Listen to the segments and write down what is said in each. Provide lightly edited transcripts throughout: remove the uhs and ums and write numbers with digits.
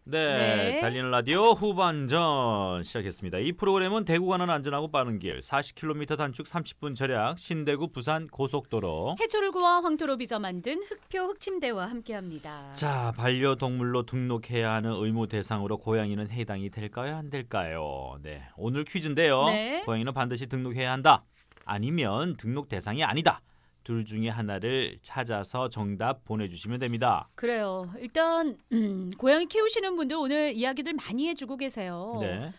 네, 네. 달리는 라디오 후반전 시작했습니다. 이 프로그램은 대구 가는 안전하고 빠른 길 40km 단축 30분 절약 신대구 부산 고속도로. 해초를 구워 황토로 빚어 만든 흑표 흑침대와 함께합니다. 자, 반려동물로 등록해야 하는 의무 대상으로 고양이는 해당이 될까요? 안 될까요? 네, 오늘 퀴즈인데요. 네. 고양이는 반드시 등록해야 한다. 아니면 등록 대상이 아니다. 둘 중에 하나를 찾아서 정답 보내주시면 됩니다. 그래요. 일단 고양이 키우시는 분들 오늘 이야기들 많이 해주고 계세요. 네,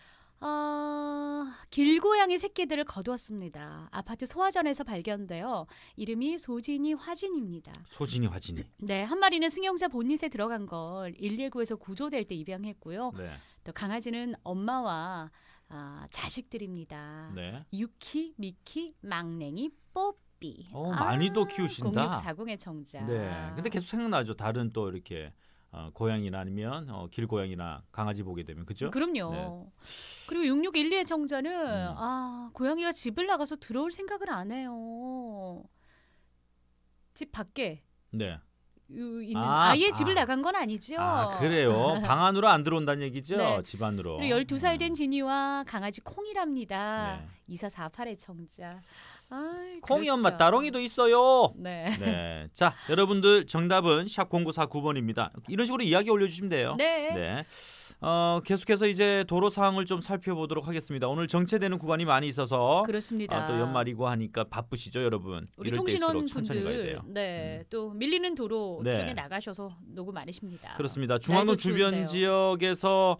길고양이 새끼들을 거두었습니다. 아파트 소화전에서 발견되어 이름이 소진이 화진입니다. 소진이 화진이. 네, 한 마리는 승용차 본닛에 들어간 걸 119에서 구조될 때 입양했고요. 네, 또 강아지는 엄마와 자식들입니다. 네. 유키, 미키, 망냉이, 뽀삐. 많이도 키우신다. 0640의 정자. 네. 근데 계속 생각나죠. 다른 또 이렇게 고양이나 아니면 길고양이나 강아지 보게 되면 그죠? 그럼요. 네. 그리고 6612의 정자는 고양이가 집을 나가서 들어올 생각을 안 해요. 집 밖에 네. 있는 아예 집을 나간 건 아니죠. 그래요. 방 안으로 안 들어온다는 얘기죠. 네. 집 안으로. 그리고 12살 된 지니와 강아지 콩이랍니다. 네. 2448의 정자. 콩이 그렇죠. 엄마 따롱이도 있어요. 네. 네. 자, 여러분들 정답은 샵 0949번입니다. 이런 식으로 이야기 올려주시면 돼요. 네. 네. 계속해서 이제 도로 상황을 좀 살펴보도록 하겠습니다. 오늘 정체되는 구간이 많이 있어서 그렇습니다. 또 연말이고 하니까 바쁘시죠, 여러분. 우리 이럴 통신원 때일수록 천천히 가야 분들, 돼요. 네, 또 밀리는 도로 네. 쪽에 나가셔서 노고 많으십니다. 그렇습니다. 중앙동 날도 주변 추운데요. 지역에서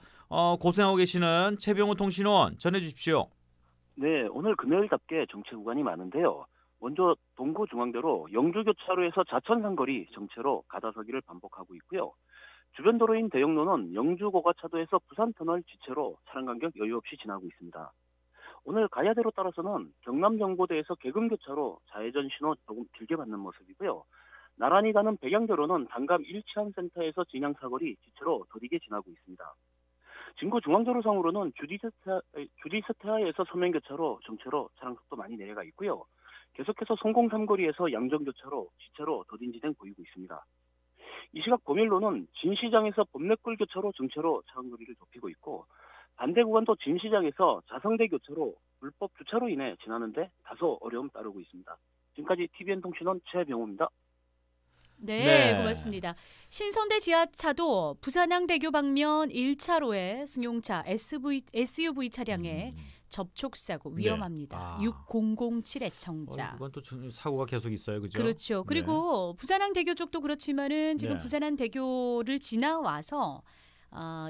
고생하고 계시는 최병호 통신원 전해주십시오. 네, 오늘 금요일답게 정체 구간이 많은데요. 먼저 동구중앙대로 영주교차로에서 자천상거리 정체로 가다서기를 반복하고 있고요. 주변 도로인 대영로는 영주고가차도에서 부산터널 지체로 차량 간격 여유 없이 지나고 있습니다. 오늘 가야대로 따라서는 경남정보대에서 계금교차로 좌회전 신호 조금 길게 받는 모습이고요. 나란히 가는 백양대로는 단감 1치안센터에서 진양사거리 지체로 더디게 지나고 있습니다. 진구 중앙도로상으로는 주디스타에서 서면교차로 정체로 차량 속도 많이 내려가 있고요. 계속해서 성공삼거리에서 양정교차로 지체로 더딘 진행 보이고 있습니다. 이 시각 범일로는 진시장에서 범내골 교차로 정체로 차간 거리를 좁히고 있고 반대 구간도 진시장에서 자성대 교차로 불법 주차로 인해 지나는데 다소 어려움 따르고 있습니다. 지금까지 TVN통신원 최병호입니다. 네, 네. 고맙습니다. 신선대 지하차도 부산항대교 방면 1차로에 승용차 SUV 차량에 접촉사고 네. 위험합니다. 6007의 정자. 이건 또 사고가 계속 있어요, 그죠? 그렇죠. 그리고 부산항대교 쪽도 그렇지만은 지금 네. 부산항대교를 지나와서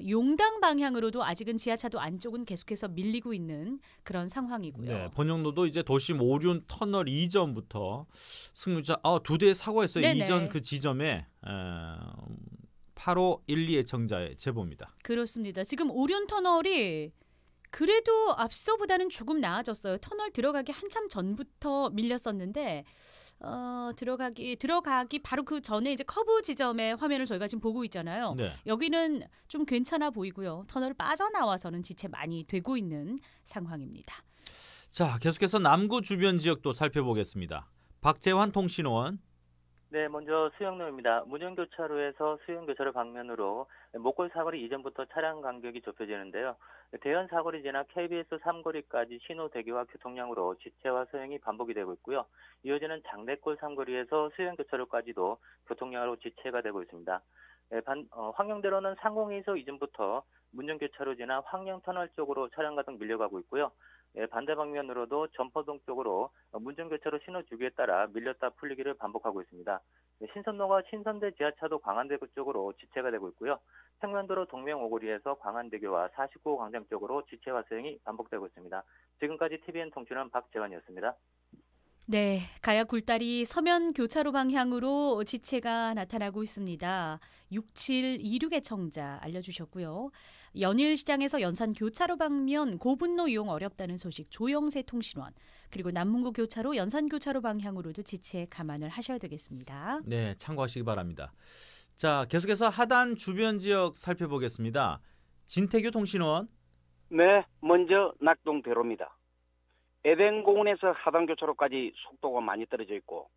용당 방향으로도 아직은 지하차도 안쪽은 계속해서 밀리고 있는 그런 상황이고요. 네, 번영로도 이제 도심 오륜 터널 이전부터 승용차 2대의 사고였어요. 네네. 이전 그 지점에 8512의 정자의 제보입니다. 그렇습니다. 지금 오륜 터널이 그래도 앞서보다는 조금 나아졌어요. 터널 들어가기 한참 전부터 밀렸었는데 들어가기 바로 그 전에 이제 커브 지점의 화면을 저희가 지금 보고 있잖아요. 네. 여기는 좀 괜찮아 보이고요. 터널 빠져나와서는 지체 많이 되고 있는 상황입니다. 자, 계속해서 남구 주변 지역도 살펴보겠습니다. 박재환 통신원. 네, 먼저 수영로입니다. 문정교차로에서 수영교차로 방면으로 목골 사거리 이전부터 차량 간격이 좁혀지는데요. 대연 사거리 지나 KBS 3거리까지 신호대기와 교통량으로 지체와 소형이 반복이 되고 있고요. 이어지는 장대골 3거리에서 수영교차로까지도 교통량으로 지체가 되고 있습니다. 황령대로는 상공회의소 이전부터 문정교차로 지나 황령터널 쪽으로 차량 가득 밀려가고 있고요. 반대 방면으로도 점포동 쪽으로 문정교차로 신호 주기에 따라 밀렸다 풀리기를 반복하고 있습니다. 신선로가 신선대 지하차도 광안대교 쪽으로 지체가 되고 있고요. 평면도로 동명오거리에서 광안대교와 49호 광장 쪽으로 지체와 소형이 반복되고 있습니다. 지금까지 TVN통신원 박재환이었습니다. 네, 가야 굴다리 서면 교차로 방향으로 지체가 나타나고 있습니다. 6726의 청자 알려주셨고요. 연일시장에서 연산 교차로 방면 고분로 이용 어렵다는 소식 조영세 통신원. 그리고 남문구 교차로 연산 교차로 방향으로도 지체 감안을 하셔야 되겠습니다. 네, 참고하시기 바랍니다. 자, 계속해서 하단 주변 지역 살펴보겠습니다. 진태규 통신원. 네, 먼저 낙동대로입니다. 에덴공원에서 하단교차로까지 속도가 많이 떨어져 있고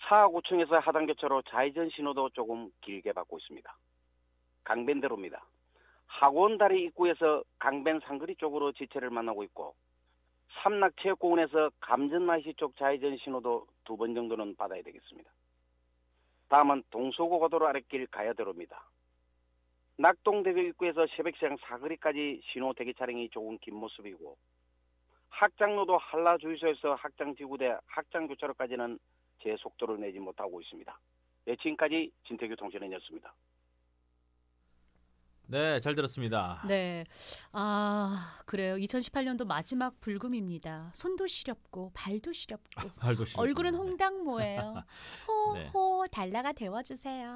사하구청에서 하단교차로 좌회전 신호도 조금 길게 받고 있습니다. 강변대로입니다. 학원다리 입구에서 강변 상거리 쪽으로 지체를 만나고 있고 삼락체육공원에서 감전마이시 쪽 좌회전 신호도 2번 정도는 받아야 되겠습니다. 다음은 동서고고도로 아랫길 가야대로입니다. 낙동대교 입구에서 새벽시장 사거리까지 신호 대기 차량이 조금 긴 모습이고 학장로도 한라주유소에서 학장지구대 학장교차로까지는 제 속도를 내지 못하고 있습니다. 네, 지금까지 진태규통신원이었습니다. 네, 잘 들었습니다. 네. 아, 그래요. 2018년도 마지막 불금입니다. 손도 시렵고 발도 시렵고 발도 시렵고. 얼굴은 홍당무예요. 호호 달라가 데워주세요.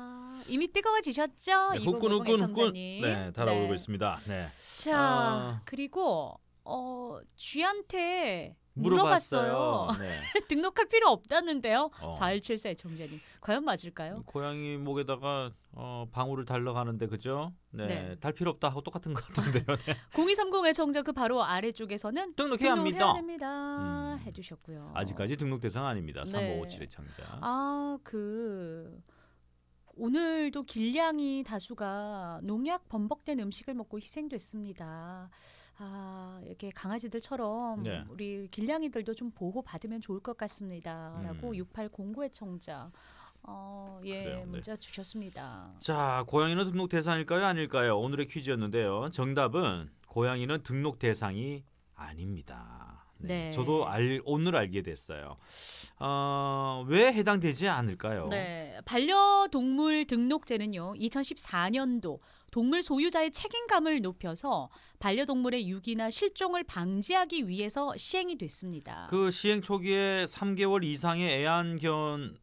이미 뜨거워지셨죠? 네, 2050 후끈후끈 애청자님. 네, 달아오르고 있습니다. 네. 자, 그리고 쥐한테 물어봤어요. 네. 등록할 필요 없다는데요. 어. 4174 애청자님. 과연 맞을까요? 고양이 목에다가 방울을 달러가는데 그죠? 네. 네. 달 필요 없다 하고 똑같은 것 같은데요. 네. 0230 애청자 그 바로 아래쪽에서는 등록해야 합니다. 됩니다. 해주셨고요. 아직까지 등록 대상 아닙니다. 네. 3557의 청자. 아, 오늘도 길냥이 다수가 농약 범벅된 음식을 먹고 희생됐습니다. 아, 이렇게 강아지들처럼 네. 우리 길냥이들도 좀 보호받으면 좋을 것 같습니다. 라고 6809의 청자 예, 그래요, 네. 문자 주셨습니다. 자, 고양이는 등록 대상일까요? 아닐까요? 오늘의 퀴즈였는데요. 정답은 고양이는 등록 대상이 아닙니다. 네. 네. 저도 오늘 알게 됐어요. 왜 해당되지 않을까요? 네, 반려동물 등록제는요, 2014년도 동물 소유자의 책임감을 높여서 반려동물의 유기나 실종을 방지하기 위해서 시행이 됐습니다. 그 시행 초기에 3개월 이상의 애완견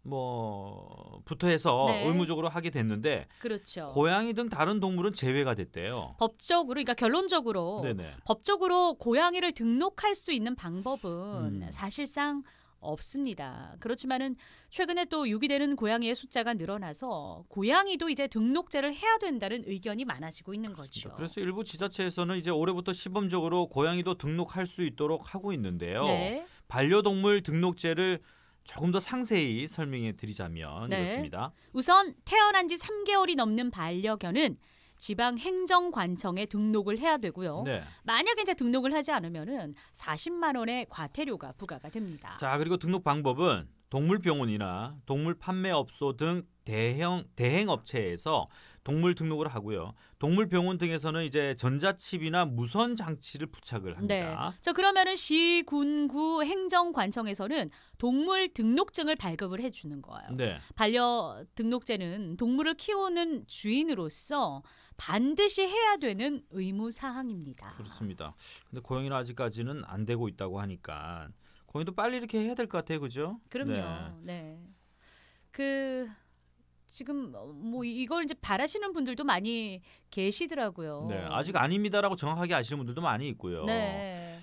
부터 해서 네. 의무적으로 하게 됐는데 그렇죠. 고양이 등 다른 동물은 제외가 됐대요. 법적으로, 그러니까 결론적으로 네네. 법적으로 고양이를 등록할 수 있는 방법은 음. 사실상 없습니다. 그렇지만은 최근에 또 유기되는 고양이의 숫자가 늘어나서 고양이도 이제 등록제를 해야 된다는 의견이 많아지고 있는 거죠. 그래서 일부 지자체에서는 이제 올해부터 시범적으로 고양이도 등록할 수 있도록 하고 있는데요. 네. 반려동물 등록제를 조금 더 상세히 설명해 드리자면 네. 이렇습니다. 우선 태어난 지 3개월이 넘는 반려견은 지방 행정관청에 등록을 해야 되고요. 네. 만약에 이제 등록을 하지 않으면은 40만 원의 과태료가 부과가 됩니다. 자, 그리고 등록 방법은 동물병원이나 동물 판매업소 등 대행 업체에서 동물 등록을 하고요. 동물병원 등에서는 이제 전자칩이나 무선 장치를 부착을 합니다. 자, 그러면은 시, 군, 구 행정관청에서는 동물 등록증을 발급을 해주는 거예요. 네. 반려 등록제는 동물을 키우는 주인으로서 반드시 해야 되는 의무 사항입니다. 그렇습니다. 근데 고양이는 아직까지는 안 되고 있다고 하니까 고양이도 빨리 이렇게 해야 될 것 같아요, 그죠? 그럼요. 네. 지금 뭐 이걸 이제 바라시는 분들도 많이 계시더라고요. 네, 아직 아닙니다라고 정확하게 아시는 분들도 많이 있고요. 네.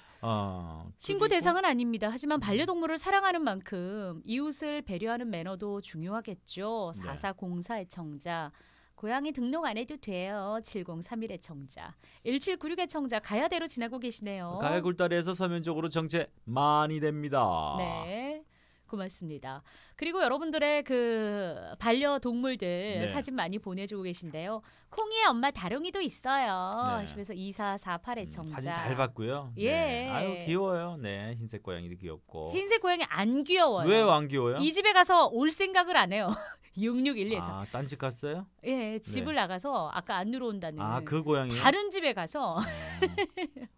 신고 그리고 대상은 아닙니다. 하지만 반려동물을 사랑하는 만큼 이웃을 배려하는 매너도 중요하겠죠. 네. 4404의 청자. 고양이 등록 안 해도 돼요. 7031의 청자. 1796의 청자. 가야대로 지나고 계시네요. 가야 굴다리에서 서면적으로 정체 많이 됩니다. 네. 고맙습니다. 그리고 여러분들의 그 반려동물들 네. 사진 많이 보내주고 계신데요. 콩이의 엄마 다롱이도 있어요. 네. 하시면서 2448의 청자. 사진 잘 봤고요. 예. 네. 아유 귀여워요. 네, 흰색 고양이도 귀엽고. 흰색 고양이 안 귀여워요. 왜 안 귀여워요? 이 집에 가서 올 생각을 안 해요. 6612. 딴집 갔어요? 예, 집을 나가서 아까 안 들어온다는. 그 고양이. 다른 집에 가서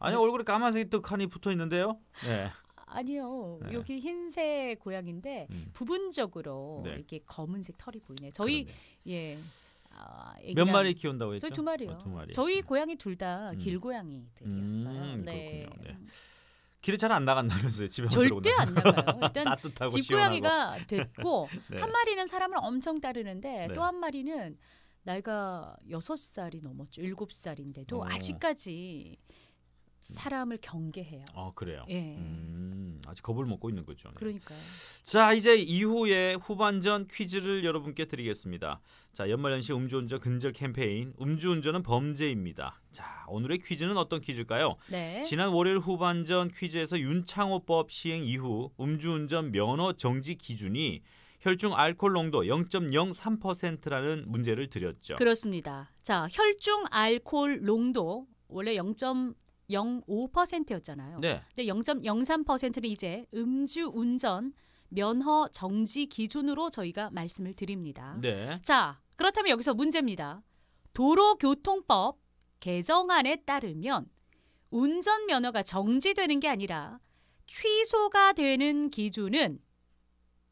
아니 얼굴에 까만색이 떡하니 붙어 있는데요. 네. 아니요. 네. 여기 흰색 고양인데 부분적으로 네. 이렇게 검은색 털이 보이네. 저희 그러네요. 예. 몇 마리 키운다고 했죠? 저희 2마리요. 2마리. 저희 고양이 둘 다 길고양이들이었어요. 그렇군요. 네. 길에 잘 안 나간다면서요? 집에 절대 안 나가요. 일단 따뜻하고 집 시원하고. 고양이가 됐고 네. 한 마리는 사람을 엄청 따르는데 네. 또 한 마리는 나이가 6살이 넘었죠. 7살인데도 아직까지 사람을 경계해요. 그래요. 예. 아직 겁을 먹고 있는 거죠. 네. 그러니까요. 자, 이제 이후에 후반전 퀴즈를 여러분께 드리겠습니다. 자, 연말연시 음주운전 근절 캠페인 음주운전은 범죄입니다. 자, 오늘의 퀴즈는 어떤 퀴즈일까요? 네. 지난 월요일 후반전 퀴즈에서 윤창호법 시행 이후 음주운전 면허 정지 기준이 혈중 알코올 농도 0.03%라는 문제를 드렸죠. 그렇습니다. 자, 혈중 알코올 농도 원래 0.05%였잖아요. 네. 근데 0.03%는 이제 음주 운전 면허 정지 기준으로 저희가 말씀을 드립니다. 네. 자, 그렇다면 여기서 문제입니다. 도로교통법 개정안에 따르면 운전면허가 정지되는 게 아니라 취소가 되는 기준은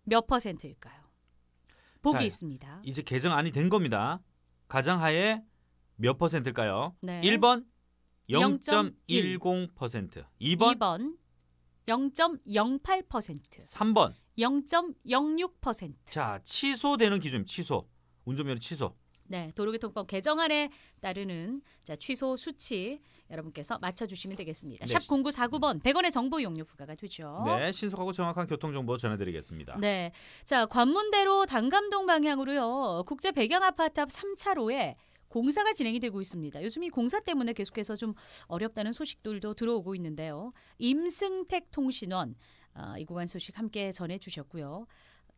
몇 %일까요? 보기 자, 있습니다. 이제 개정안이 된 겁니다. 가정하에 몇 %일까요? 네. 1번 0.10%, 0.10%, 2번 2번 0.08%, 3번. 0.06%. 자, 취소되는 기준, 취소. 운전면허 취소. 네, 도로교통법 개정안에 따르는 자, 취소 수치 여러분께서 맞춰주시면 되겠습니다. 네. 샵 0949번 100원의 정보 이용료 부과가 되죠. 네, 신속하고 정확한 교통 정보 전해드리겠습니다. 네, 자 관문대로 단감동 방향으로요. 국제 백양 아파트 앞 3차로에 공사가 진행이 되고 있습니다. 요즘 이 공사 때문에 계속해서 좀 어렵다는 소식들도 들어오고 있는데요. 임승택 통신원 이 구간 소식 함께 전해주셨고요.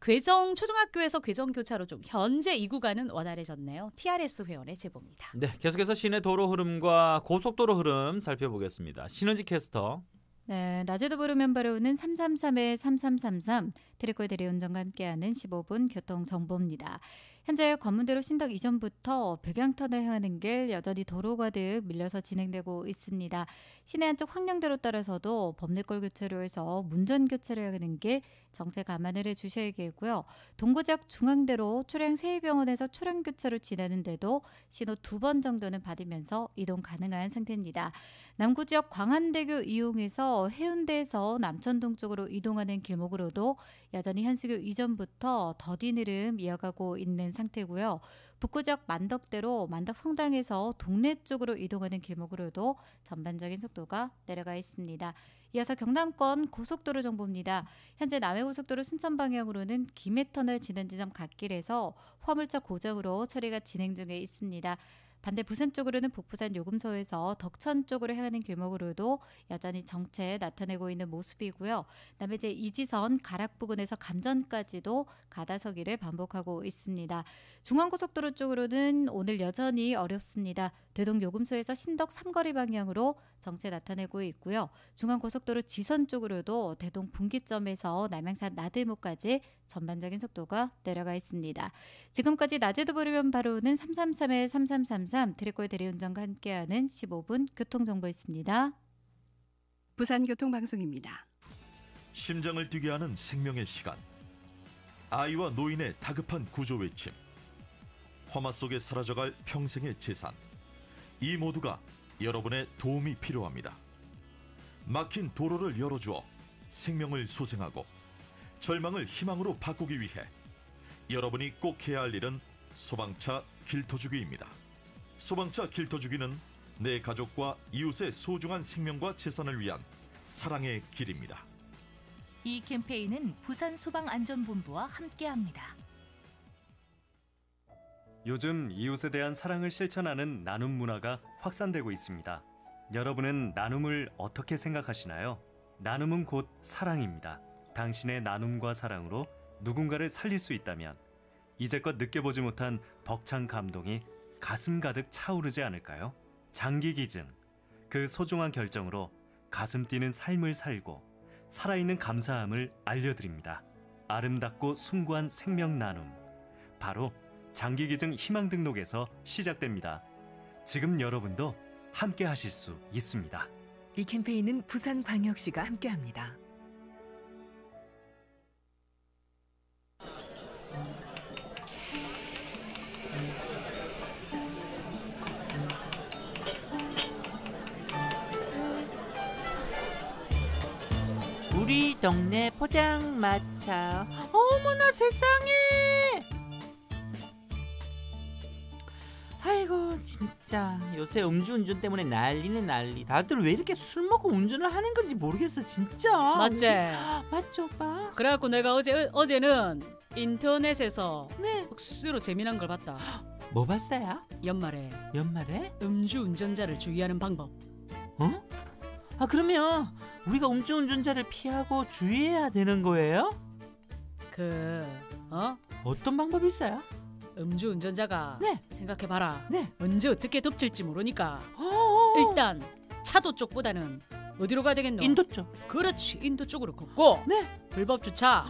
괴정 초등학교에서 괴정 교차로 좀 현재 이 구간은 원활해졌네요. TRS 회원의 제보입니다. 네, 계속해서 시내 도로 흐름과 고속도로 흐름 살펴보겠습니다. 신은지 캐스터. 네, 낮에도 부르면 바로오는 333-3333 트리콜 대리운전과 함께하는 15분 교통정보입니다. 현재 관문대로 신덕 이전부터 백양터널 향하는 길 여전히 도로 가득 밀려서 진행되고 있습니다. 시내 한쪽 황량대로 따라서도 범내골 교차로에서 문전 교차를 하는 길 정체 감안을 해주셔야겠고요. 동부지역 중앙대로 초량 세이병원에서 초량 교차로 지나는데도 신호 2번 정도는 받으면서 이동 가능한 상태입니다. 남구지역 광안대교 이용해서 해운대에서 남천동 쪽으로 이동하는 길목으로도 여전히 현수교 이전부터 더딘 흐름 이어가고 있는 상태고요. 북구지역 만덕대로 만덕성당에서 동래 쪽으로 이동하는 길목으로도 전반적인 속도가 내려가 있습니다. 이어서 경남권 고속도로 정보입니다. 현재 남해고속도로 순천 방향으로는 김해터널 지난 지점 갓길에서 화물차 고정으로 처리가 진행 중에 있습니다. 반대 부산 쪽으로는 북부산 요금소에서 덕천 쪽으로 향하는 길목으로도 여전히 정체 나타내고 있는 모습이고요. 그다음에 이제 이지선 가락 부근에서 감전까지도 가다서기를 반복하고 있습니다. 중앙고속도로 쪽으로는 오늘 여전히 어렵습니다. 대동 요금소에서 신덕 삼거리 방향으로 정체 나타내고 있고요. 중앙고속도로 지선 쪽으로도 대동 분기점에서 남양산 나들목까지 전반적인 속도가 내려가 있습니다. 지금까지 낮에도 부르면 바로는 333-3333 트리콜 대리운전과 함께하는 15분 교통정보였습니다. 부산교통방송입니다. 심장을 뛰게 하는 생명의 시간. 아이와 노인의 다급한 구조 외침. 험화 속에 사라져갈 평생의 재산. 이 모두가 여러분의 도움이 필요합니다. 막힌 도로를 열어주어 생명을 소생하고 절망을 희망으로 바꾸기 위해 여러분이 꼭 해야 할 일은 소방차 길터주기입니다. 소방차 길터주기는 내 가족과 이웃의 소중한 생명과 재산을 위한 사랑의 길입니다. 이 캠페인은 부산소방안전본부와 함께합니다. 요즘 이웃에 대한 사랑을 실천하는 나눔 문화가 확산되고 있습니다. 여러분은 나눔을 어떻게 생각하시나요? 나눔은 곧 사랑입니다. 당신의 나눔과 사랑으로 누군가를 살릴 수 있다면 이제껏 느껴보지 못한 벅찬 감동이 가슴 가득 차오르지 않을까요? 장기기증, 그 소중한 결정으로 가슴 뛰는 삶을 살고 살아있는 감사함을 알려드립니다. 아름답고 숭고한 생명 나눔, 바로 장기기증 희망등록에서 시작됩니다. 지금 여러분도 함께 하실 수 있습니다. 이 캠페인은 부산광역시가 함께합니다. 우리 동네 포장마차. 어머나 세상에. 아이고 진짜 요새 음주운전 때문에 난리는 난리. 다들 왜 이렇게 술 먹고 운전을 하는 건지 모르겠어 진짜. 맞지? 맞죠 오빠? 그래갖고 내가 어제는 인터넷에서 네. 억수로 재미난 걸 봤다. 뭐 봤어요? 연말에 연말에? 음주운전자를 주의하는 방법. 어? 아 그러면 우리가 음주운전자를 피하고 주의해야 되는 거예요? 어떤 방법이 있어요? 음주 운전자가 네. 생각해봐라. 네. 언제 어떻게 덮칠지 모르니까 어어어. 일단 차도 쪽보다는 어디로 가야 되겠노? 인도 쪽. 그렇지. 인도 쪽으로 걷고 네. 불법 주차,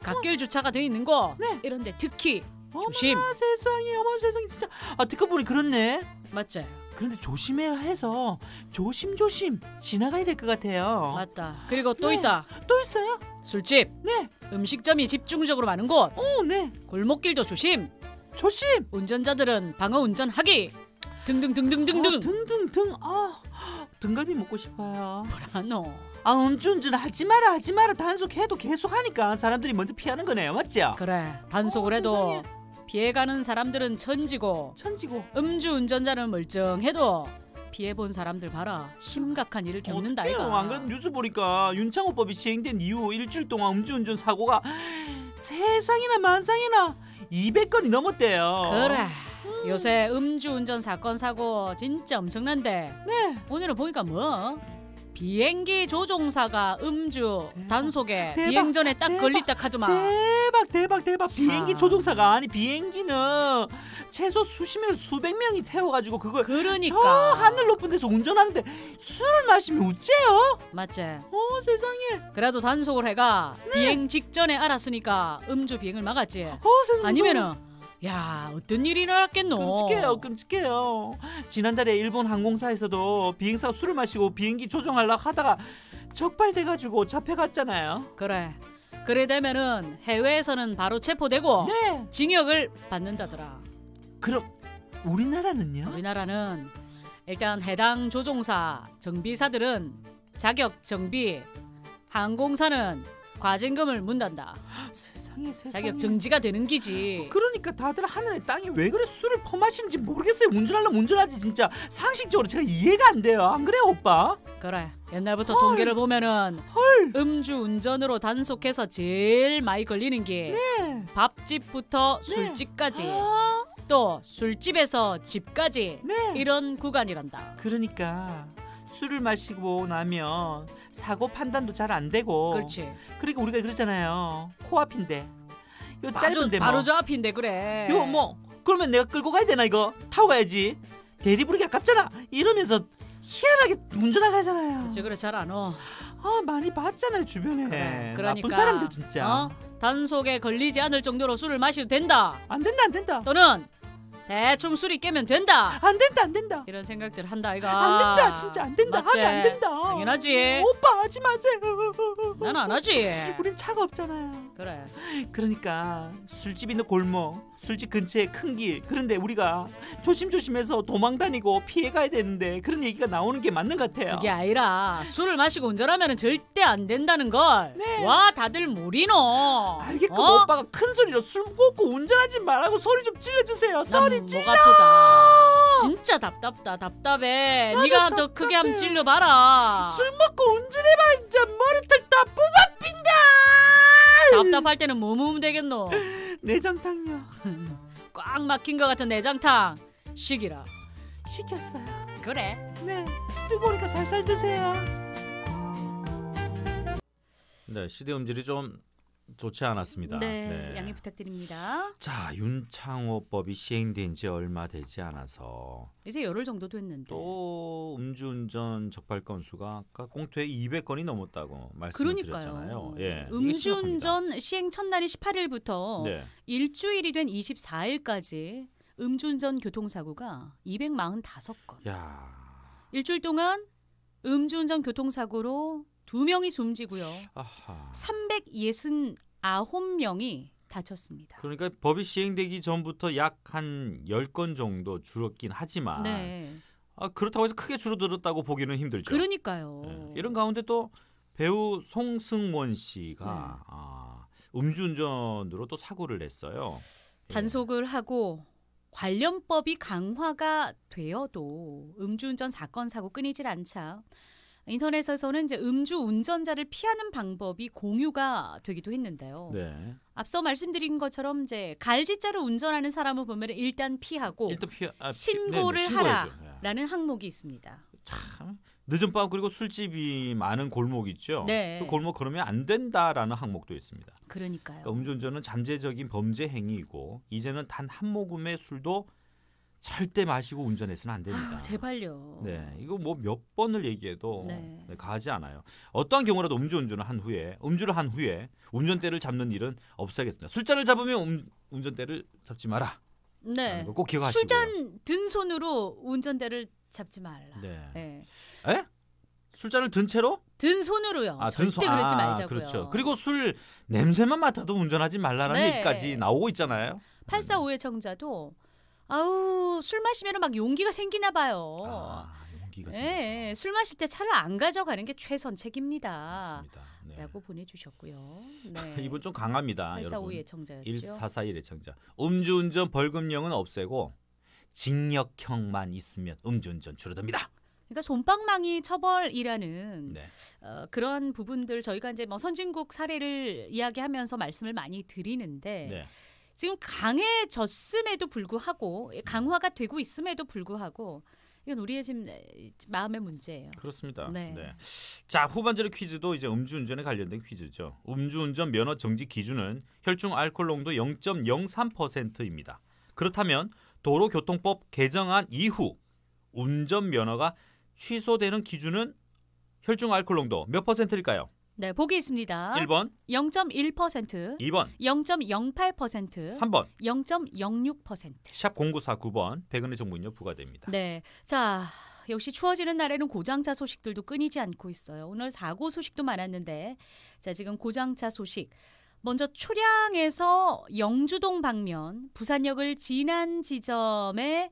갓길 주차가 돼 있는 거 네. 이런데 특히 어머나 조심. 세상에, 어머 세상에 진짜. 듣고 보니 그렇네. 맞지? 그런데 조심해야 해서 조심조심 지나가야 될 것 같아요. 맞다. 그리고 또 네. 있다. 또 있어요? 술집, 네. 음식점이 집중적으로 많은 곳, 네. 골목길도 조심. 조심. 운전자들은 방어 운전하기. 등등등등등등. 등등등. 등갈비 먹고 싶어요. 뭐라노? 음주운전 하지 마라. 단속해도 계속 하니까 사람들이 먼저 피하는 거네요. 맞죠? 그래. 단속을 해도 세상에. 피해가는 사람들은 천지고 음주 운전자는 멀쩡해도 피해본 사람들 봐라. 심각한 일을 겪는다. 어떡해요. 이가. 안 그래도 뉴스 보니까 윤창호법이 시행된 이후 일주일 동안 음주운전 사고가 세상이나 만상이나 200건이 넘었대요. 그래. 요새 음주운전 사건 사고 진짜 엄청난데. 네. 오늘은 보니까 뭐 비행기 조종사가 음주 단속에 대박, 비행 전에 딱 대박, 걸렸다 카드마. 대박. 비행기 자. 조종사가 아니 비행기는 최소 수십에서 수백 명이 태워가지고 그걸 그러니까. 저 하늘 높은 데서 운전하는데 술을 마시면 우째요? 맞지? 세상에. 그래도 단속을 해가 네. 비행 직전에 알았으니까 음주 비행을 막았지. 세상에. 아니면은 야 어떤 일이 일어났겠노. 끔찍해요. 지난달에 일본 항공사에서도 비행사가 술을 마시고 비행기 조종하려고 하다가 적발돼가지고 잡혀갔잖아요. 그래 되면은 해외에서는 바로 체포되고 네. 징역을 받는다더라. 그럼 우리나라는요? 우리나라는 일단 해당 조종사 정비사들은 자격 정비, 항공사는 과징금을 문단다. 세상에. 자격 정지가 되는 기지. 그러니까 다들 하늘의 땅에 왜 그래 술을 퍼마시는지 모르겠어요. 운전하려면 운전하지 진짜. 상식적으로 제가 이해가 안 돼요. 안 그래요 오빠? 그래 옛날부터 통계를 보면은 음주 운전으로 단속해서 제일 많이 걸리는 게 네. 밥집부터 술집까지 또 술집에서 집까지 이런 구간이란다. 그러니까 술을 마시고 나면 사고 판단도 잘 안 되고. 그렇지. 그러니까 우리가 그러잖아요. 코앞인데 요 짧은데 바로 저 앞인데 그래. 이거 그러면 내가 끌고 가야 되나 이거? 타고 가야지. 대리 부르기 아깝잖아. 이러면서 희한하게 운전하가잖아요. 그래 잘 안 와. 많이 봤잖아요 주변에. 그래, 그러니까 나쁜 사람들 진짜. 단속에 걸리지 않을 정도로 술을 마셔도 된다. 안 된다. 또는 대충 술이 깨면 된다. 안 된다. 이런 생각들 한다 이가. 안 된다. 진짜 안 된다. 맞지? 하면 안 된다. 당연하지. 오빠 하지 마세요. 난 안 하지. 우린 차가 없잖아요. 그래. 그러니까 술집 있는 골목, 술집 근처에 큰 길. 그런데 우리가 조심조심해서 도망 다니고 피해 가야 되는데 그런 얘기가 나오는 게 맞는 것 같아요. 그게 아니라 술을 마시고 운전하면 절대 안 된다는 걸. 네. 와 다들 모르노. 알겠고 오빠가 큰 소리로 술 먹고 운전하지 말라고 소리 좀 질러주세요. 소리 질러. 목 아프다. 진짜 답답해. 네가 더 크게 한번 질러봐라. 술 먹고 운전해봐. 진짜 머리털 다 뽑아빈다. 답답할 때는 뭐 먹으면 되겠노? 내장탕요. 꽉 막힌 것 같은 내장탕 시키라. 시켰어요. 그래. 네. 뜨거우니까 살살 드세요. 네, 시대 음질이 좀 좋지 않았습니다. 네, 양해 부탁드립니다. 자, 윤창호법이 시행된 지 얼마 되지 않아서 이제 열흘 정도 됐는데 또 음주운전 적발 건수가 아까 공투에 200건이 넘었다고 말씀을 드렸잖아요. 예, 음주운전 시행 첫날이 18일부터 네. 일주일이 된 24일까지 음주운전 교통사고가 245건. 야. 일주일 동안 음주운전 교통사고로 2명이 숨지고요. 아하. 369명이 다쳤습니다. 그러니까 법이 시행되기 전부터 약 한 10건 정도 줄었긴 하지만 그렇다고 해서 크게 줄어들었다고 보기는 힘들죠. 그러니까요. 네. 이런 가운데 또 배우 송승원 씨가 음주운전으로 또 사고를 냈어요. 단속을 하고 관련법이 강화가 되어도 음주운전 사건 사고 끊이질 않자 인터넷에서는 이제 음주 운전자를 피하는 방법이 공유가 되기도 했는데요. 네. 앞서 말씀드린 것처럼 이제 갈지자로 운전하는 사람을 보면 일단 피하고 신고를 하라라는 항목이 있습니다. 참 늦은 밤 그리고 술집이 많은 골목 있죠. 네. 그 골목 걸으면 안 된다라는 항목도 있습니다. 그러니까요. 그러니까 음주운전은 잠재적인 범죄 행위이고 이제는 단 한 모금의 술도 절대 마시고 운전해서는 안 됩니다. 제발요. 네, 이거 뭐 몇 번을 얘기해도 네. 가하지 않아요. 어떠한 경우라도 음주를 한 후에 운전대를 잡는 일은 없어야겠습니다. 술잔을 잡으면 운전대를 잡지 마라. 네. 꼭 기억하시고요. 술잔 든 손으로 운전대를 잡지 말라. 네. 네. 에? 술잔을 든 채로? 든 손으로요. 든 절대 그러지 말자고요. 그렇죠. 그리고 술 냄새만 맡아도 운전하지 말라는 네. 얘기까지 나오고 있잖아요. 8455의 청자도 아우 술 마시면 막 용기가 생기나 봐요. 용기가 네, 술 마실 때 차를 안 가져가는 게 최선책입니다. 네. 라고 보내주셨고요. 네. 이분 좀 강합니다. 8452의 청자였죠. 1441의 청자. 음주운전 벌금형은 없애고 징역형만 있으면 음주운전 줄어듭니다. 그러니까 솜방망이 처벌이라는 네. 그런 부분들 저희가 이제 뭐 선진국 사례를 이야기하면서 말씀을 많이 드리는데 네. 지금 강해졌음에도 불구하고 강화가 되고 있음에도 불구하고 이건 우리의 지금 마음의 문제예요. 그렇습니다. 네. 네. 자, 후반전의 퀴즈도 이제 음주운전에 관련된 퀴즈죠. 음주운전 면허 정지 기준은 혈중 알코올 농도 0.03%입니다. 그렇다면 도로교통법 개정안 이후 운전 면허가 취소되는 기준은 혈중 알코올 농도 몇 퍼센트일까요? 네, 보기 있습니다. 1번, 0.1%, 2번, 0.08%, 3번, 0.06%. 샵 0949번 100원의 정보료 부과됩니다. 네, 자 역시 추워지는 날에는 고장차 소식들도 끊이지 않고 있어요. 오늘 사고 소식도 많았는데 자 지금 고장차 소식. 먼저 초량에서 영주동 방면 부산역을 지난 지점에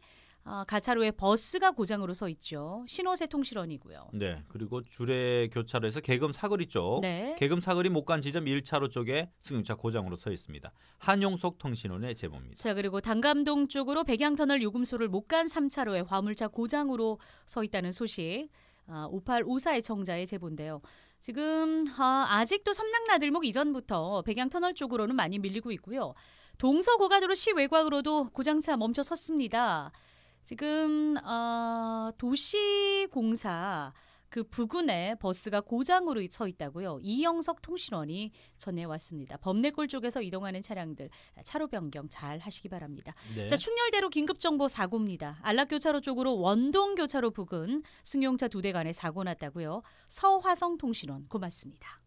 가차로에 버스가 고장으로 서 있죠. 신호세 통실원이고요. 네, 그리고 주례 교차로에서 개금 사거리 쪽, 네. 개금 사거리 못 간 지점 1차로 쪽에 승용차 고장으로 서 있습니다. 한용석 통신원의 제보입니다. 자 그리고 단감동 쪽으로 백양터널 요금소를 못 간 3차로에 화물차 고장으로 서 있다는 소식. 5854의 청자의 제보인데요. 지금 아직도 삼락나들목 이전부터 백양터널 쪽으로는 많이 밀리고 있고요. 동서고가도로 시외곽으로도 고장차 멈춰 섰습니다. 지금 도시공사 그 부근에 버스가 고장으로 서 있다고요. 이영석 통신원이 전해왔습니다. 범내골 쪽에서 이동하는 차량들 차로 변경 잘 하시기 바랍니다. 네. 자 충렬대로 긴급정보 사고입니다. 안락교차로 쪽으로 원동교차로 부근 승용차 2대 간에 사고 났다고요. 서화성 통신원 고맙습니다.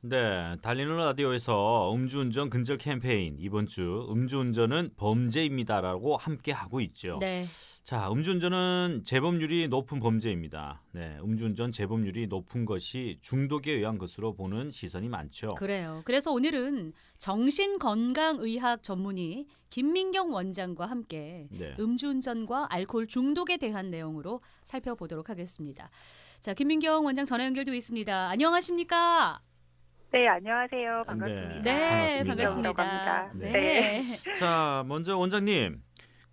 네, 달리는 라디오에서 음주운전 근절 캠페인 이번 주 음주운전은 범죄입니다라고 함께 하고 있죠. 네. 자, 음주운전은 재범률이 높은 범죄입니다. 네, 음주운전 재범률이 높은 것이 중독에 의한 것으로 보는 시선이 많죠. 그래요. 그래서 오늘은 정신건강의학 전문의 김민경 원장과 함께 네. 음주운전과 알코올 중독에 대한 내용으로 살펴보도록 하겠습니다. 자, 김민경 원장 전화 연결되어 있습니다. 안녕하십니까? 네, 안녕하세요. 반갑습니다. 네, 반갑습니다. 반갑습니다. 네. 네. 자, 먼저 원장님,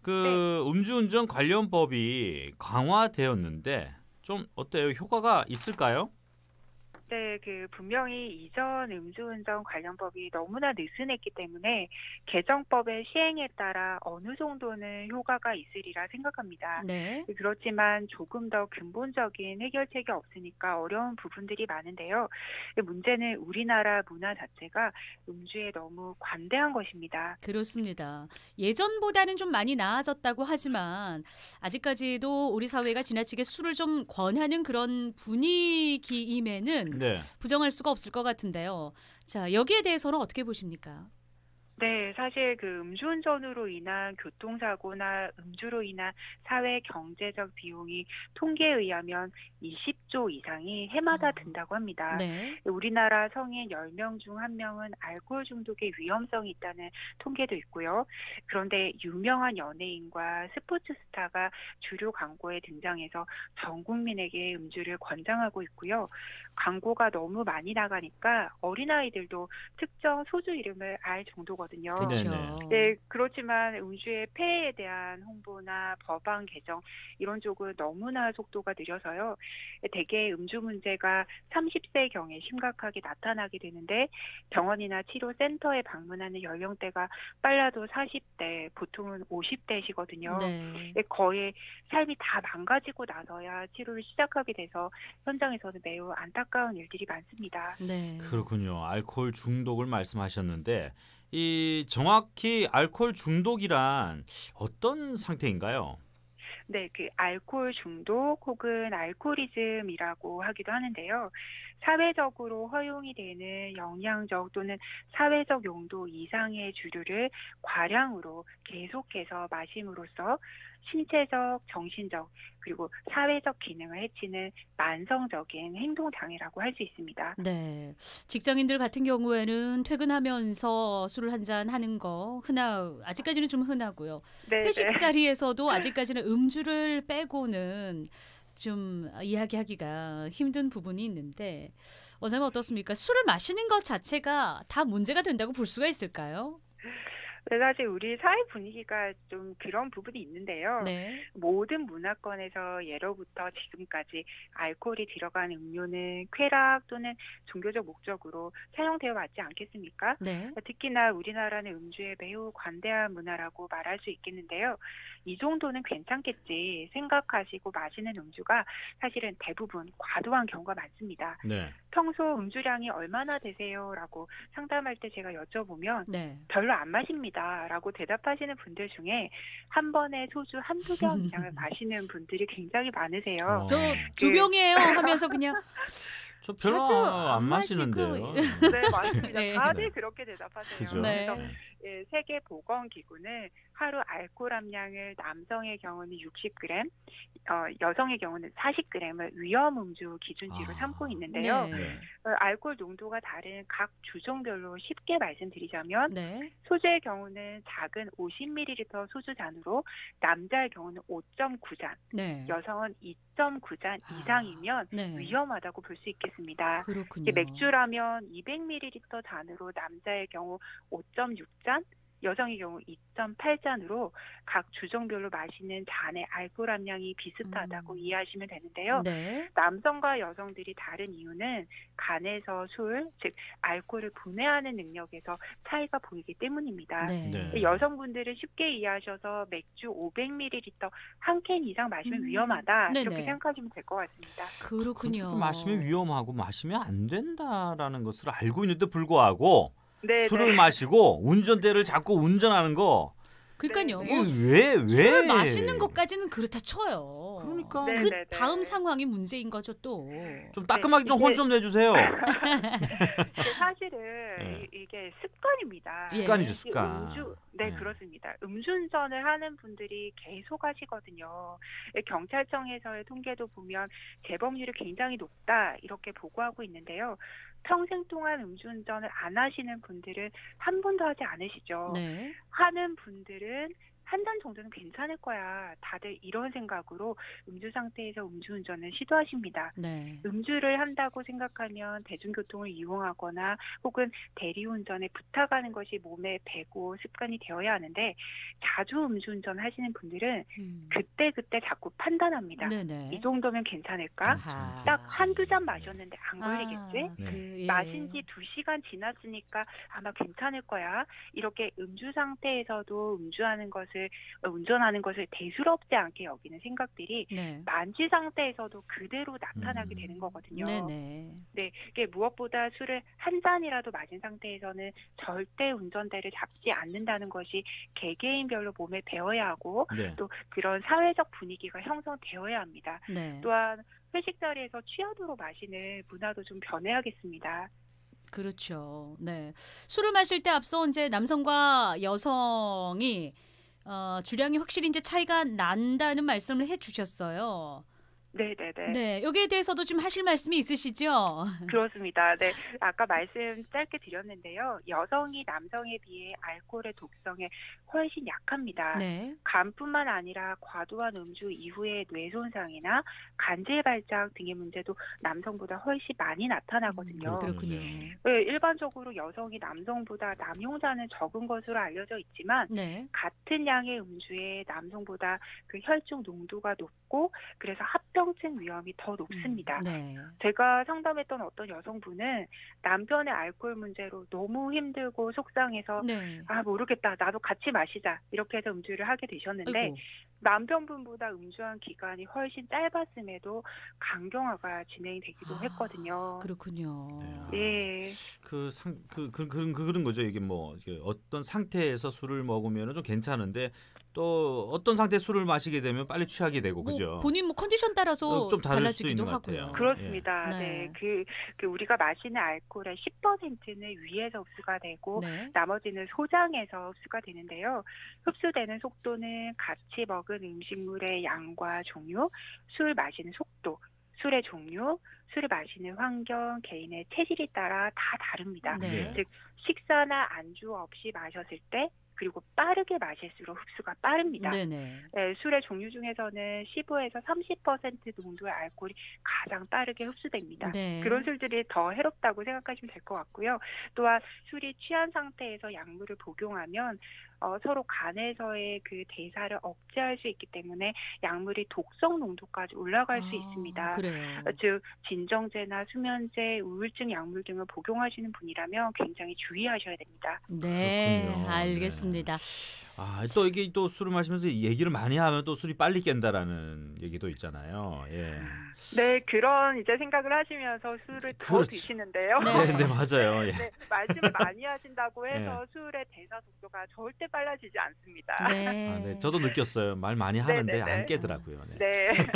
음주운전 관련 법이 강화되었는데 좀 어때요? 효과가 있을까요? 네, 분명히 이전 음주운전 관련법이 너무나 느슨했기 때문에 개정법의 시행에 따라 어느 정도는 효과가 있으리라 생각합니다. 네. 그렇지만 조금 더 근본적인 해결책이 없으니까 어려운 부분들이 많은데요. 문제는 우리나라 문화 자체가 음주에 너무 관대한 것입니다. 그렇습니다. 예전보다는 좀 많이 나아졌다고 하지만 아직까지도 우리 사회가 지나치게 술을 좀 권하는 그런 분위기임에는 네. 부정할 수가 없을 것 같은데요. 자, 여기에 대해서는 어떻게 보십니까? 네, 사실 음주운전으로 인한 교통사고나 음주로 인한 사회 경제적 비용이 통계에 의하면 20조 이상이 해마다 든다고 합니다. 네. 우리나라 성인 10명 중 1명은 알코올 중독의 위험성이 있다는 통계도 있고요. 그런데 유명한 연예인과 스포츠 스타가 주류 광고에 등장해서 전 국민에게 음주를 권장하고 있고요. 광고가 너무 많이 나가니까 어린아이들도 특정 소주 이름을 알 정도가 거거든요. 그렇죠. 네, 그렇지만 음주의 폐해에 대한 홍보나 법안 개정 이런 쪽은 너무나 속도가 느려서요. 대개 음주 문제가 30세경에 심각하게 나타나게 되는데 병원이나 치료센터에 방문하는 연령대가 빨라도 40대, 보통은 50대시거든요. 네. 거의 삶이 다 망가지고 나서야 치료를 시작하게 돼서 현장에서는 매우 안타까운 일들이 많습니다. 네. 그렇군요. 알코올 중독을 말씀하셨는데 이 정확히 알코올 중독이란 어떤 상태인가요? 네, 그 알코올 중독 혹은 알코올리즘이라고 하기도 하는데요. 사회적으로 허용이 되는 영양적 또는 사회적 용도 이상의 주류를 과량으로 계속해서 마심으로써 신체적, 정신적, 그리고 사회적 기능을 해치는 만성적인 행동장애라고 할 수 있습니다. 네. 직장인들 같은 경우에는 퇴근하면서 술을 한잔 하는 거 아직까지는 좀 흔하고요. 네, 회식 네. 자리에서도 아직까지는 음주를 빼고는 좀 이야기하기가 힘든 부분이 있는데 원장님 어떻습니까? 술을 마시는 것 자체가 다 문제가 된다고 볼 수가 있을까요? 네, 사실 우리 사회 분위기가 좀 그런 부분이 있는데요. 네. 모든 문화권에서 예로부터 지금까지 알코올이 들어간 음료는 쾌락 또는 종교적 목적으로 사용되어 왔지 않겠습니까? 네. 특히나 우리나라는 음주에 매우 관대한 문화라고 말할 수 있겠는데요. 이 정도는 괜찮겠지 생각하시고 마시는 음주가 사실은 대부분 과도한 경우가 많습니다. 네. 평소 음주량이 얼마나 되세요? 라고 상담할 때 제가 여쭤보면 네. 별로 안 마십니다. 라고 대답하시는 분들 중에 한 번에 소주 한두 병 이상을 마시는 분들이 굉장히 많으세요. 저 두 병이에요 하면서 그냥 저 별로 자주 안 마시고. 마시는데요. 네, 맞습니다. 네. 다들 그렇게 대답하세요. 그죠? 네. 그래서 세계보건기구는 하루 알코올 함량을 남성의 경우는 60g, 여성의 경우는 40g을 위험 음주 기준치로 삼고 있는데요. 네. 알코올 농도가 다른 각 주종별로 쉽게 말씀드리자면 네. 소주의 경우는 작은 50ml 소주 잔으로 남자의 경우는 5.9잔, 네. 여성은 2.9잔 이상이면 네. 위험하다고 볼 수 있겠습니다. 그렇군요. 이게 맥주라면 200ml 잔으로 남자의 경우 5.6잔, 여성의 경우 2.8잔으로 각 주종별로 마시는 잔의 알코올 함량이 비슷하다고 이해하시면 되는데요. 네. 남성과 여성들이 다른 이유는 간에서 술, 즉 알코올을 분해하는 능력에서 차이가 보이기 때문입니다. 네. 여성분들은 쉽게 이해하셔서 맥주 500ml 한 캔 이상 마시면 위험하다 네네. 이렇게 생각하시면 될 것 같습니다. 그렇군요. 마시면 위험하고 마시면 안 된다라는 것을 알고 있는데 불구하고 네, 술을 네. 마시고 운전대를 잡고 운전하는 거 그러니까요. 이거 뭐 왜 술 마시는 것까지는 그렇다 쳐요. 그러니까 네, 그 네, 네. 다음 상황이 문제인 거죠 또. 좀 따끔하게 좀 혼 좀 내주세요. 사실은 네. 이게 습관입니다. 습관이죠, 이 습관. 네, 네. 그렇습니다. 음주운전을 하는 분들이 계속 하시거든요. 경찰청에서의 통계도 보면 재범률이 굉장히 높다 이렇게 보고하고 있는데요. 평생 동안 음주운전을 안 하시는 분들은 한 번도 하지 않으시죠. 네. 하는 분들은 한 잔 정도는 괜찮을 거야. 다들 이런 생각으로 음주 상태에서 음주운전을 시도하십니다. 네. 음주를 한다고 생각하면 대중교통을 이용하거나 혹은 대리운전에 부탁하는 것이 몸에 배고 습관이 되어야 하는데 자주 음주운전 하시는 분들은 그때 자꾸 판단합니다. 네네. 이 정도면 괜찮을까? 아하. 딱 한두 잔 마셨는데 안 걸리겠지? 예. 마신 지 2시간 지났으니까 아마 괜찮을 거야. 이렇게 음주 상태에서도 운전하는 것을 대수롭지 않게 여기는 생각들이 네. 만취 상태에서도 그대로 나타나게 되는 거거든요. 네네. 네, 이게 무엇보다 술을 한 잔이라도 마신 상태에서는 절대 운전대를 잡지 않는다는 것이 개개인별로 몸에 배워야 하고 네. 또 그런 사회적 분위기가 형성되어야 합니다. 네. 또한 회식 자리에서 취하도록 마시는 문화도 좀 변해야겠습니다. 그렇죠. 네. 술을 마실 때 앞서 이제 남성과 여성이 주량이 확실히 이제 차이가 난다는 말씀을 해주셨어요. 네네네. 네, 여기에 대해서도 좀 하실 말씀이 있으시죠? 그렇습니다. 네, 아까 말씀 짧게 드렸는데요. 여성이 남성에 비해 알코올의 독성에 훨씬 약합니다. 네. 간뿐만 아니라 과도한 음주 이후의 뇌 손상이나 간질 발작 등의 문제도 남성보다 훨씬 많이 나타나거든요. 그렇군요. 네, 일반적으로 여성이 남성보다 남용자는 적은 것으로 알려져 있지만 네. 같은 양의 음주에 남성보다 그 혈중 농도가 높고 그래서 합병증 위험이 더 높습니다. 네. 제가 상담했던 어떤 여성분은 남편의 알코올 문제로 너무 힘들고 속상해서 네. 아 모르겠다 나도 같이 마시자 이렇게 해서 음주를 하게 되셨는데 아이고. 남편분보다 음주한 기간이 훨씬 짧았음에도 강경화가 진행되기도 했거든요. 그렇군요. 예. 그런 거죠. 이게 뭐 이게 어떤 상태에서 술을 먹으면 좀 괜찮은데 또 어떤 상태 술을 마시게 되면 빨리 취하게 되고 그죠. 본인 뭐 컨디션 따라서 좀 다를 수도 달라지기도 있는 것 같아요. 하고요. 그렇습니다. 네. 네. 그 우리가 마시는 알코올의 10%는 위에서 흡수가 되고 네. 나머지는 소장에서 흡수가 되는데요. 흡수되는 속도는 같이 먹은 음식물의 양과 종류, 술 마시는 속도, 술의 종류, 술을 마시는 환경, 개인의 체질에 따라 다 다릅니다. 네. 즉 식사나 안주 없이 마셨을 때 그리고 빠르게 마실수록 흡수가 빠릅니다. 네네. 네, 술의 종류 중에서는 15에서 30% 농도의 알코올이 가장 빠르게 흡수됩니다. 네. 그런 술들이 더 해롭다고 생각하시면 될 것 같고요. 또한 술이 취한 상태에서 약물을 복용하면 서로 간에서의 그 대사를 억제할 수 있기 때문에 약물이 독성 농도까지 올라갈 수 있습니다. 그래요. 즉 진정제나 수면제, 우울증 약물 등을 복용하시는 분이라면 굉장히 주의하셔야 됩니다. 네, 그렇군요. 알겠습니다. 또 이게 또 술을 마시면서 얘기를 많이 하면 또 술이 빨리 깬다라는 얘기도 있잖아요. 예. 네, 그런 이제 생각을 하시면서 술을 더 그렇죠. 드시는데요. 네, 맞아요. 예. 네, 말씀을 많이 하신다고 해서 술의 대사 속도가 절대 빨라지지 않습니다. 네. 저도 느꼈어요. 말 많이 하는데 네네네. 안 깨더라고요. 네. 네.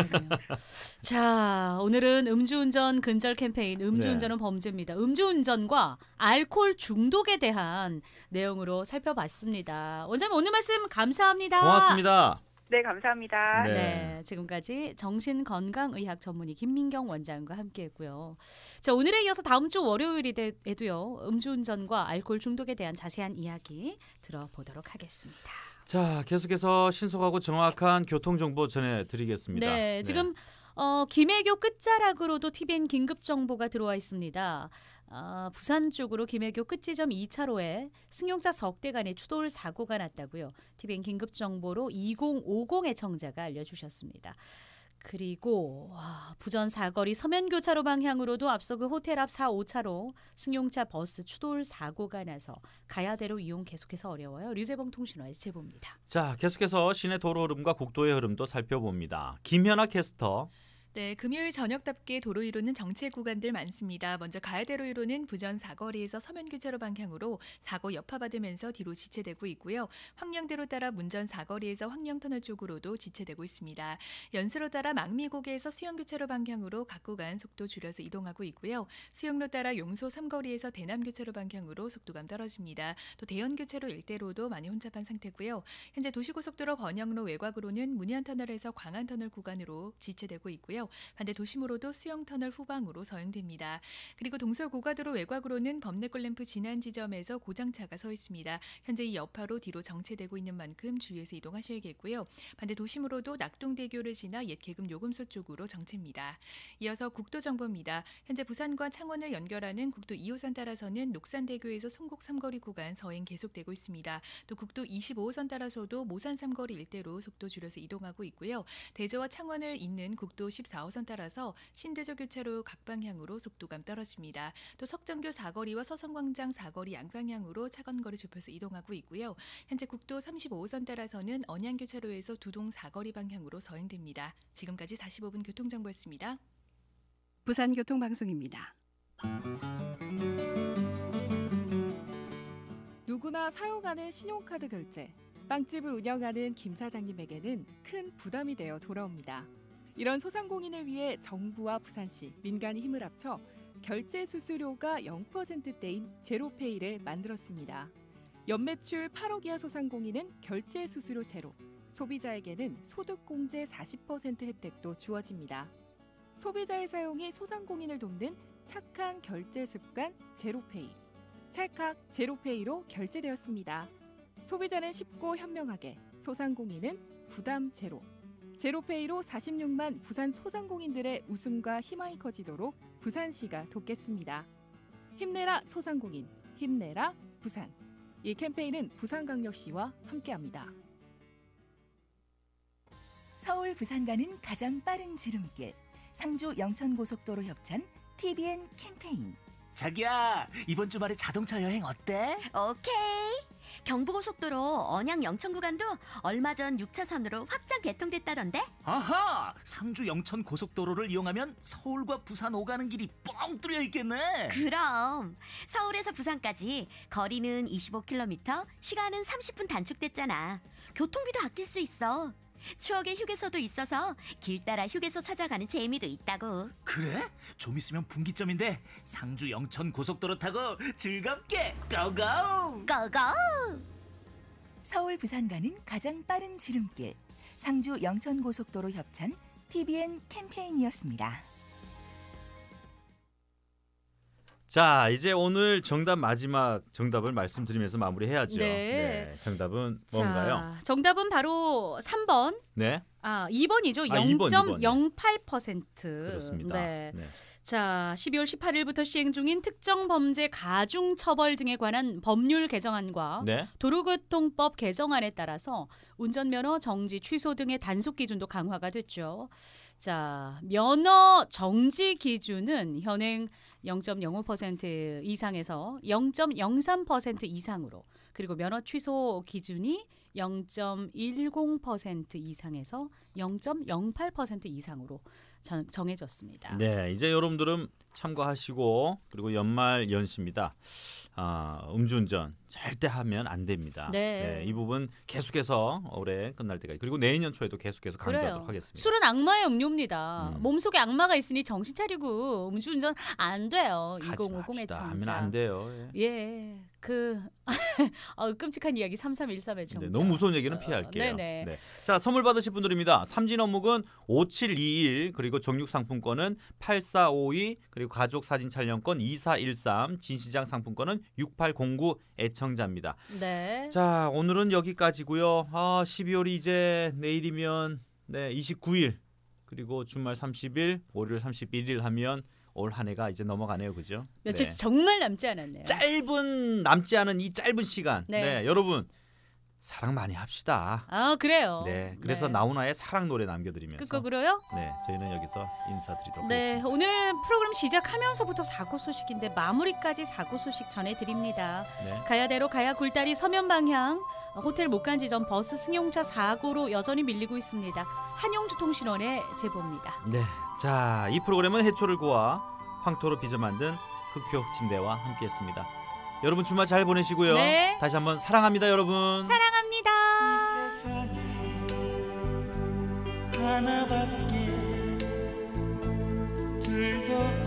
자, 오늘은 음주운전 근절 캠페인 음주운전은 범죄입니다. 음주운전과 알코올 중독에 대한 내용으로 살펴봤습니다. 원장님 오늘 말씀 감사합니다. 고맙습니다. 네, 감사합니다. 네, 지금까지 정신건강의학 전문의 김민경 원장과 함께했고요. 자, 오늘에 이어서 다음 주 월요일에도요. 음주운전과 알코올 중독에 대한 자세한 이야기 들어보도록 하겠습니다. 자, 계속해서 신속하고 정확한 교통 정보 전해드리겠습니다. 네, 지금 김해교 끝자락으로도 TVN 긴급 정보가 들어와 있습니다. 부산 쪽으로 김해교 끝지점 2차로에 승용차 석 대 간의 추돌 사고가 났다고요. TVN 긴급 정보로 2050의 청자가 알려주셨습니다. 그리고 부전 사거리 서면교차로 방향으로도 앞서 그 호텔 앞 4, 5차로 승용차 버스 추돌 사고가 나서 가야대로 이용 계속해서 어려워요. 류재봉 통신원의 제보입니다. 자, 계속해서 시내 도로 흐름과 국도의 흐름도 살펴봅니다. 김현아 캐스터. 네, 금요일 저녁답게 도로 위로는 정체 구간들 많습니다. 먼저 가야대로 위로는 부전 사거리에서 서면교차로 방향으로 사고 여파받으면서 뒤로 지체되고 있고요. 황령대로 따라 문전 사거리에서 황령터널 쪽으로도 지체되고 있습니다. 연수로 따라 망미고개에서 수영교차로 방향으로 각 구간 속도 줄여서 이동하고 있고요. 수영로 따라 용소 삼거리에서 대남교차로 방향으로 속도감 떨어집니다. 또 대연교차로 일대로도 많이 혼잡한 상태고요. 현재 도시고속도로 번영로 외곽으로는 문현터널에서 광안터널 구간으로 지체되고 있고요. 반대 도심으로도 수영터널 후방으로 서행됩니다. 그리고 동서고가도로 외곽으로는 범내골램프 진안 지점에서 고장차가 서 있습니다. 현재 이 여파로 뒤로 정체되고 있는 만큼 주의해서 이동하셔야겠고요. 반대 도심으로도 낙동대교를 지나 옛 계금 요금소 쪽으로 정체입니다. 이어서 국도정보입니다. 현재 부산과 창원을 연결하는 국도 2호선 따라서는 녹산대교에서 송곡 삼거리 구간 서행 계속되고 있습니다. 또 국도 25호선 따라서도 모산 삼거리 일대로 속도 줄여서 이동하고 있고요. 대저와 창원을 잇는 국도 14호선 따라서 신대저 교차로 각 방향으로 속도감 떨어집니다. 또 석정교 사거리와 서성광장 사거리 양방향으로 차간거리 좁혀서 이동하고 있고요. 현재 국도 35호선 따라서는 언양교차로에서 두동 사거리 방향으로 서행됩니다. 지금까지 45분 교통정보였습니다. 부산교통방송입니다. 누구나 사용하는 신용카드 결제. 빵집을 운영하는 김 사장님에게는 큰 부담이 되어 돌아옵니다. 이런 소상공인을 위해 정부와 부산시, 민간이 힘을 합쳐 결제 수수료가 0%대인 제로페이를 만들었습니다. 연매출 8억 이하 소상공인은 결제 수수료 제로, 소비자에게는 소득공제 40% 혜택도 주어집니다. 소비자의 사용이 소상공인을 돕는 착한 결제 습관 제로페이. 찰칵 제로페이로 결제되었습니다. 소비자는 쉽고 현명하게, 소상공인은 부담 제로. 제로페이로 46만 부산 소상공인들의 웃음과 희망이 커지도록 부산시가 돕겠습니다. 힘내라 소상공인, 힘내라 부산. 이 캠페인은 부산광역시와 함께합니다. 서울 부산 가는 가장 빠른 지름길, 상주 영천고속도로 협찬 TBN 캠페인. 자기야, 이번 주말에 자동차 여행 어때? 오케이. 경부고속도로 언양 영천 구간도 얼마 전 6차선으로 확장 개통됐다던데? 아하! 상주 영천 고속도로를 이용하면 서울과 부산 오가는 길이 뻥 뚫려 있겠네. 그럼 서울에서 부산까지 거리는 25km, 시간은 30분 단축됐잖아. 교통비도 아낄 수 있어. 추억의 휴게소도 있어서 길 따라 휴게소 찾아가는 재미도 있다고. 그래? 좀 있으면 분기점인데 상주 영천 고속도로 타고 즐겁게 고고! 고고! 서울 부산 가는 가장 빠른 지름길, 상주 영천 고속도로 협찬 TBN 캠페인이었습니다. 자, 이제 오늘 정답 마지막 정답을 말씀드리면서 마무리해야죠. 네. 정답은 뭔가요? 자, 정답은 바로 3번. 네. 2번이죠. 0.08%. 그렇습니다. 네. 네. 자, 12월 18일부터 시행 중인 특정 범죄 가중 처벌 등에 관한 법률 개정안과 네. 도로교통법 개정안에 따라서 운전면허 정지 취소 등의 단속 기준도 강화가 됐죠. 자, 면허 정지 기준은 현행 0.05% 이상에서 0.03% 이상으로, 그리고 면허 취소 기준이 0.10% 이상에서 0.08% 이상으로 정해졌습니다. 네, 이제 여러분들은 참고하시고, 그리고 연말 연시입니다. 음주운전 절대 하면 안 됩니다. 네. 이 부분 계속해서 올해 끝날 때까지, 그리고 내년 초에도 계속해서 강조하도록 하겠습니다. 술은 악마의 음료입니다. 몸속에 악마가 있으니 정신 차리고 음주운전 안 돼요. 2050의 청자. 하면 안 돼요. 예. 끔찍한 이야기 3313의 청자. 네, 너무 무서운 얘기는 피할게요. 네네. 네. 자, 선물 받으실 분들입니다. 삼진 어묵은 5721, 그리고 정육 상품권은 8452, 그리고 가족 사진 촬영권 2413, 진시장 상품권은 6809 애청자입니다. 네. 자, 오늘은 여기까지고요. 12월이 이제 내일이면 29일, 그리고 주말 30일, 월요일 31일 하면 올 한 해가 이제 넘어가네요. 그죠? 며칠 정말 남지 않았네요. 남지 않은 이 짧은 시간. 네. 여러분 사랑 많이 합시다. 그래요. 네. 그래서 네. 나훈아의 사랑 노래 남겨드리면서 끝곡으로요? 네, 저희는 여기서 인사드리도록 네, 하겠습니다. 오늘 프로그램 시작하면서부터 사고 소식인데 마무리까지 사고 소식 전해드립니다. 네. 가야대로 가야 굴다리 서면 방향 호텔 못 간 지점 버스 승용차 사고로 여전히 밀리고 있습니다. 한용주통신원의 제보입니다. 네, 자, 이 프로그램은 해초를 구워 황토로 빚어 만든 흑표 침대와 함께했습니다. 여러분 주말 잘 보내시고요. 네. 다시 한번 사랑합니다, 여러분. 사랑합니다. 하나밖에 들도